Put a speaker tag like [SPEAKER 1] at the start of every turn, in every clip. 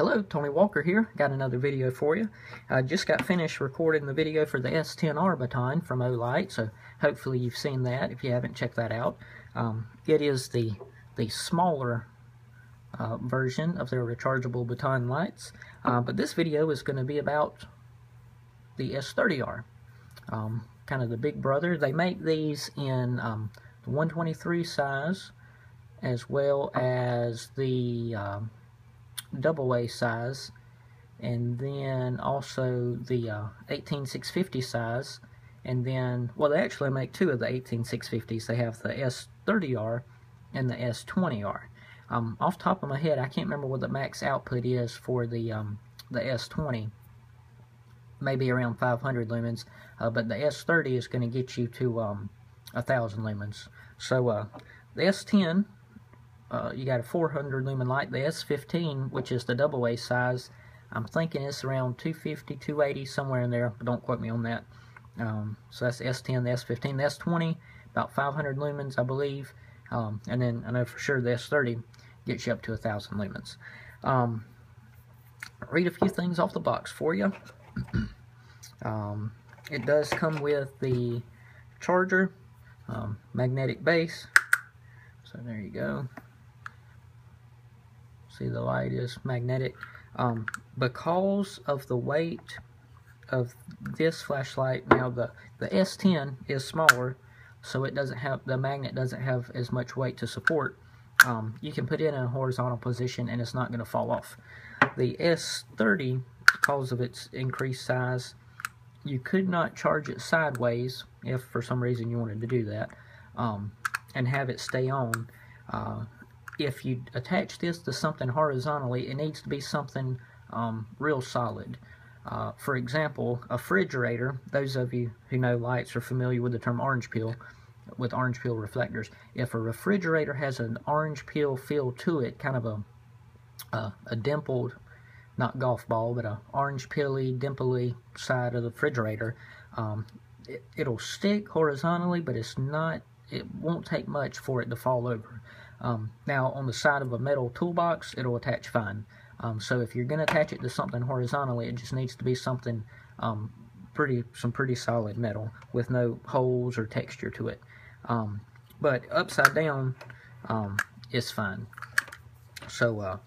[SPEAKER 1] Hello, Tony Walker here. Got another video for you. I just got finished recording the video for the S10R Baton from Olight, so hopefully you've seen that. If you haven't, check that out. It is the smaller version of their rechargeable baton lights, but this video is going to be about the S30R, kind of the big brother. They make these in the 123 size as well as the AA size, and then also the 18650 size, and then, well, they actually make two of the 18650s. They have the S30R and the S20R. Off the top of my head, I can't remember what the max output is for the S20, maybe around 500 lumens, but the S30 is going to get you to 1000 lumens. So the S10, you got a 400 lumen light. The S15, which is the AA size, I'm thinking it's around 250, 280, somewhere in there, but don't quote me on that. So that's the S10, the S15, the S20, about 500 lumens, I believe, and then I know for sure the S30 gets you up to 1000 lumens. Read a few things off the box for you. It does come with the charger, magnetic base, so there you go. See, the light is magnetic. Because of the weight of this flashlight, now the S10 is smaller, so it doesn't have, the magnet doesn't have as much weight to support. You can put it in a horizontal position and it's not going to fall off. The S30, because of its increased size, you could not charge it sideways if for some reason you wanted to do that, and have it stay on. If you attach this to something horizontally, it needs to be something real solid. For example, a refrigerator. Those of you who know lights are familiar with the term orange peel, with orange peel reflectors. If a refrigerator has an orange peel feel to it, kind of a dimpled, not golf ball, but a orange peely, dimply side of the refrigerator, it'll stick horizontally, but it's not. It won't take much for it to fall over. Now, on the side of a metal toolbox, it'll attach fine. So if you're going to attach it to something horizontally, it just needs to be something some pretty solid metal with no holes or texture to it. But upside down is fine. So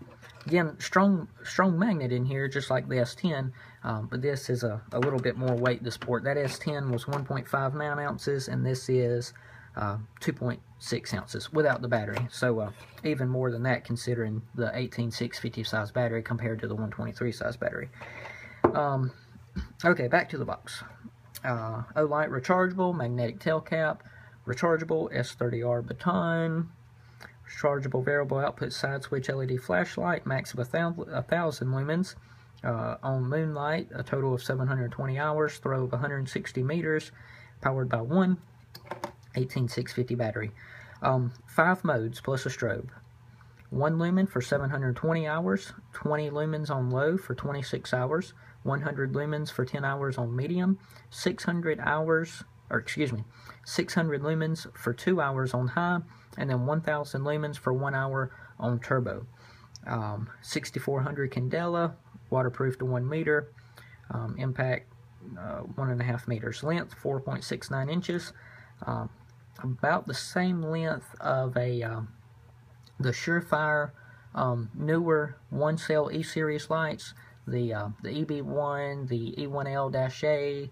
[SPEAKER 1] again, strong magnet in here, just like the S10. But this is a little bit more weight to support. That S10 was 1.59 ounces, and this is 2.6 ounces without the battery, so even more than that considering the 18650 size battery compared to the 123 size battery. Okay, back to the box. Olight rechargeable, magnetic tailcap, rechargeable S30R Baton, rechargeable variable output side switch LED flashlight, max of 1000 lumens, on moonlight, a total of 720 hours, throw of 160 meters, powered by one 18650 battery. 5 modes plus a strobe. 1 lumen for 720 hours, 20 lumens on low for 26 hours, 100 lumens for 10 hours on medium, 600 lumens for 2 hours on high, and then 1000 lumens for 1 hour on turbo. 6400 candela, waterproof to 1 meter, impact 1.5 meters, length 4.69 inches. About the same length of the Surefire newer 1-cell E-series lights, the EB1, the E1L-A,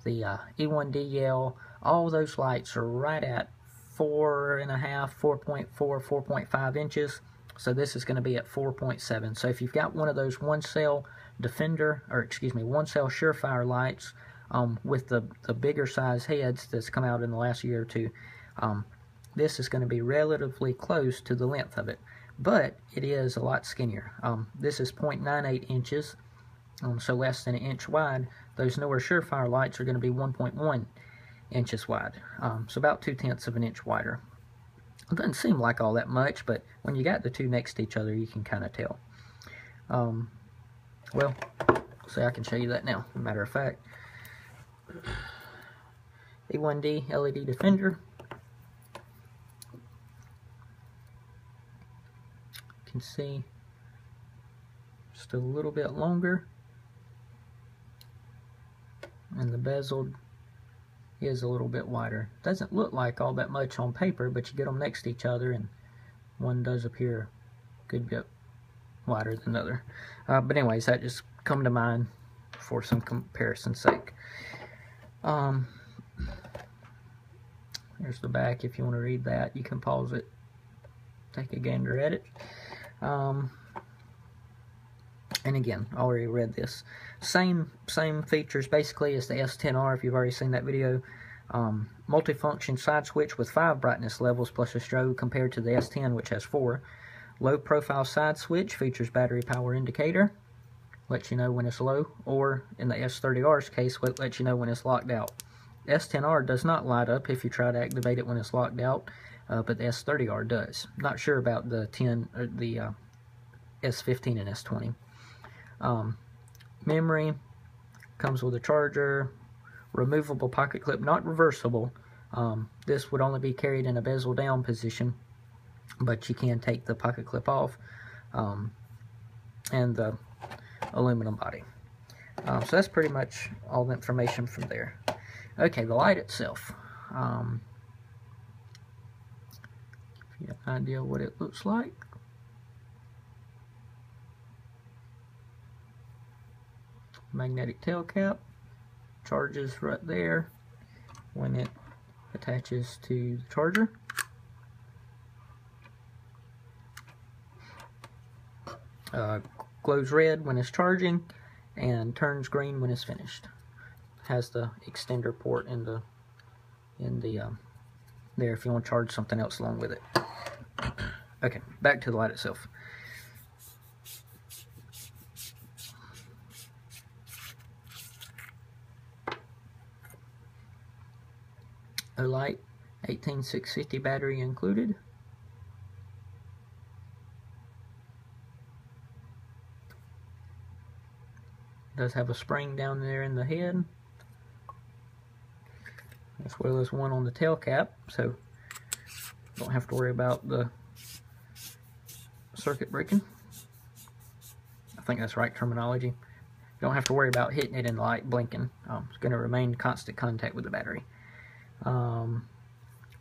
[SPEAKER 1] the E1DL. All those lights are right at 4.5, 4.4, 4.5 inches. So this is going to be at 4.7. So if you've got one of those 1-cell Defender, or excuse me, 1-cell Surefire lights, with the bigger size heads that's come out in the last year or two, this is going to be relatively close to the length of it, but it is a lot skinnier. This is 0.98 inches, so less than an inch wide. Those newer Surefire lights are going to be 1.1 inches wide, so about 2/10 of an inch wider. It doesn't seem like all that much, but when you got the two next to each other, you can kind of tell. Well, see, I can show you that now, as a matter of fact. E1D LED Defender. You can see just a little bit longer, and the bezel is a little bit wider. Doesn't look like all that much on paper, but you get them next to each other and one does appear a good bit wider than the other. But anyways, that just come to mind for some comparison's sake. There's the back. If you want to read that, you can pause it, take a gander at it. And again, I already read this. Same features basically as the S10R if you've already seen that video. Multifunction side switch with 5 brightness levels plus a strobe compared to the S10 which has 4. Low profile side switch features battery power indicator, lets you know when it's low, or in the S30R's case, lets you know when it's locked out. S10R does not light up if you try to activate it when it's locked out, but the S30R does. Not sure about the S15 and S20. Memory comes with a charger, removable pocket clip, not reversible. This would only be carried in a bezel down position, but you can take the pocket clip off, and the aluminum body. So that's pretty much all the information from there. Okay, the light itself. Give you an idea what it looks like. Magnetic tail cap, charges right there when it attaches to the charger. Glows red when it's charging and turns green when it's finished. Has the extender port in the there if you want to charge something else along with it. Okay, back to the light itself. Olight 18650 battery included. Does have a spring down there in the head, as well as one on the tail cap, so don't have to worry about the circuit breaking. I think that's right terminology. Don't have to worry about hitting it in the light blinking. It's going to remain constant contact with the battery.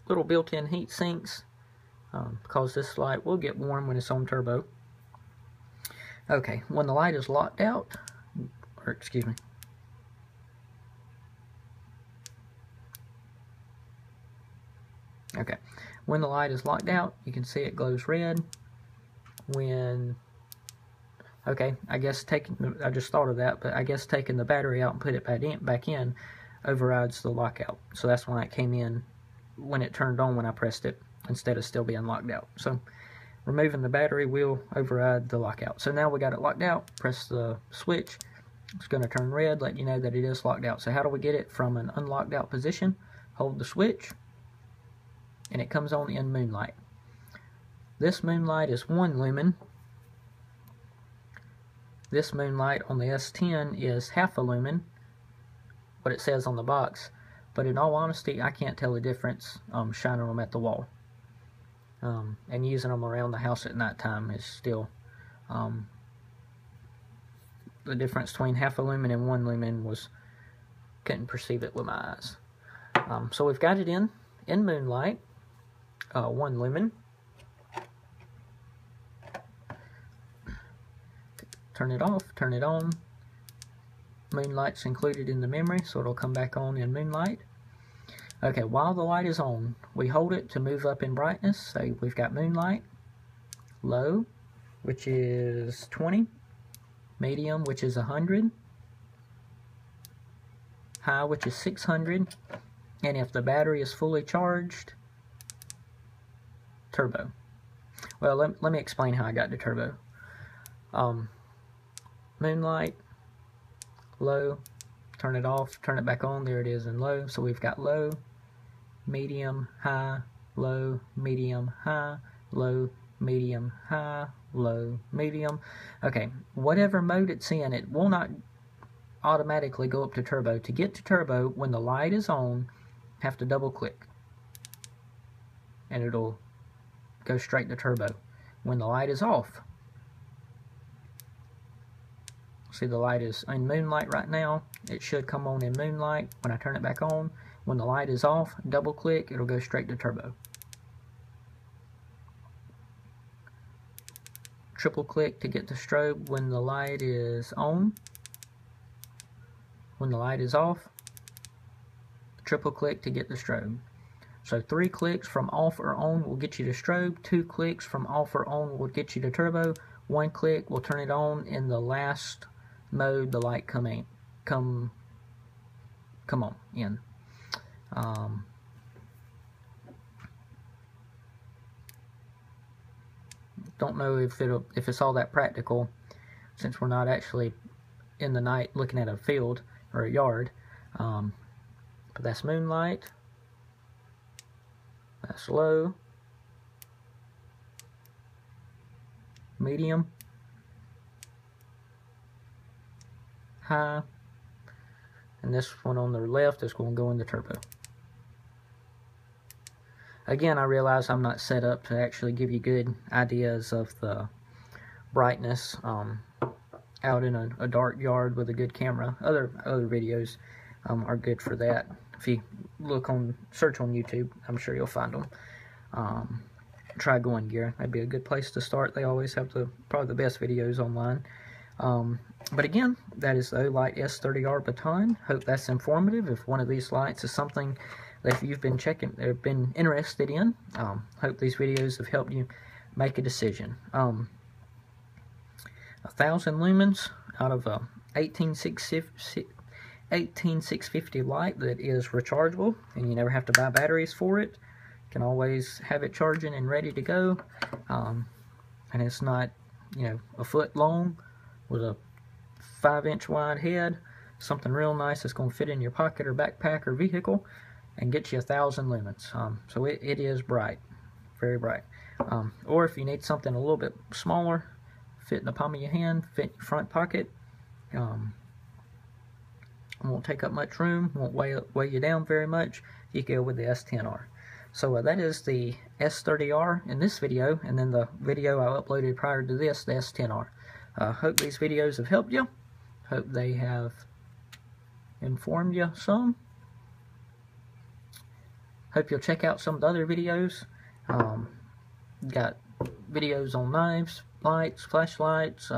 [SPEAKER 1] Little built-in heat sinks, because this light will get warm when it's on turbo. Okay, when the light is locked out, or excuse me, okay, when the light is locked out, you can see it glows red. When, okay, I guess I just thought of that, but I guess taking the battery out and put it back in overrides the lockout. So that's why it came in when it turned on when I pressed it, instead of still being locked out. So removing the battery will override the lockout. So now we got it locked out. Press the switch. It's going to turn red, letting you know that it is locked out. So how do we get it from an unlocked out position? Hold the switch, and it comes on in moonlight. This moonlight is 1 lumen. This moonlight on the S10 is half a lumen, what it says on the box. But in all honesty, I can't tell the difference shining them at the wall. And using them around the house at nighttime is still the difference between half a lumen and 1 lumen couldn't perceive it with my eyes. So we've got it in moonlight, 1 lumen. Turn it off, turn it on. Moonlight's included in the memory, so it'll come back on in moonlight. Okay, while the light is on, we hold it to move up in brightness. Say we've got moonlight, low, which is 20, medium, which is 100, high, which is 600, and if the battery is fully charged, turbo. Well, let me explain how I got to turbo. Moonlight, low, turn it off, turn it back on, there it is in low. So we've got low, medium, high, low, medium, high, low, medium, high, low, medium. Okay, whatever mode it's in, it will not automatically go up to turbo. To get to turbo, when the light is on, have to double click and it'll go straight to turbo. When the light is off, See, the light is in moonlight right now. It should come on in moonlight when I turn it back on. When the light is off, double click, it'll go straight to turbo. Triple click to get the strobe when the light is on. When the light is off, triple click to get the strobe. So 3 clicks from off or on will get you to strobe. 2 clicks from off or on will get you to turbo. 1 click will turn it on. In the last mode, the light come on in. Don't know if it's all that practical, since we're not actually in the night looking at a field or a yard. But that's moonlight. That's low, medium, high, and this one on the left is going to go into turbo. Again, I realize I'm not set up to actually give you good ideas of the brightness out in a dark yard with a good camera. Other videos are good for that. If you search on YouTube, I'm sure you'll find them. Try Going Gear. That'd be a good place to start. They always have probably the best videos online. But again, that is the Olight S30R Baton. Hope that's informative. If one of these lights is something that you've been been interested in, hope these videos have helped you make a decision. 1,000 lumens out of a 18650 light that is rechargeable, and you never have to buy batteries for it. You can always have it charging and ready to go. And it's not, a foot long with a 5-inch wide head. Something real nice that's going to fit in your pocket or backpack or vehicle and get you 1,000 lumens. So it is bright, very bright. Or if you need something a little bit smaller, fit in the palm of your hand, fit in your front pocket, won't take up much room, won't weigh you down very much, you can go with the S10R. So that is the S30R in this video, and then the video I uploaded prior to this, the S10R. Hope these videos have helped you. Hope they have informed you some. Hope you'll check out some of the other videos. Got videos on knives, lights, flashlights,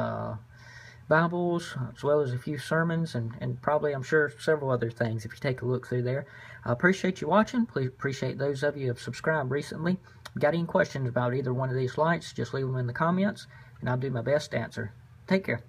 [SPEAKER 1] Bibles, as well as a few sermons, and probably, I'm sure, several other things if you take a look through there. I appreciate you watching. Please appreciate those of you who have subscribed recently. If you got any questions about either one of these lights, just leave them in the comments, and I'll do my best to answer. Take care.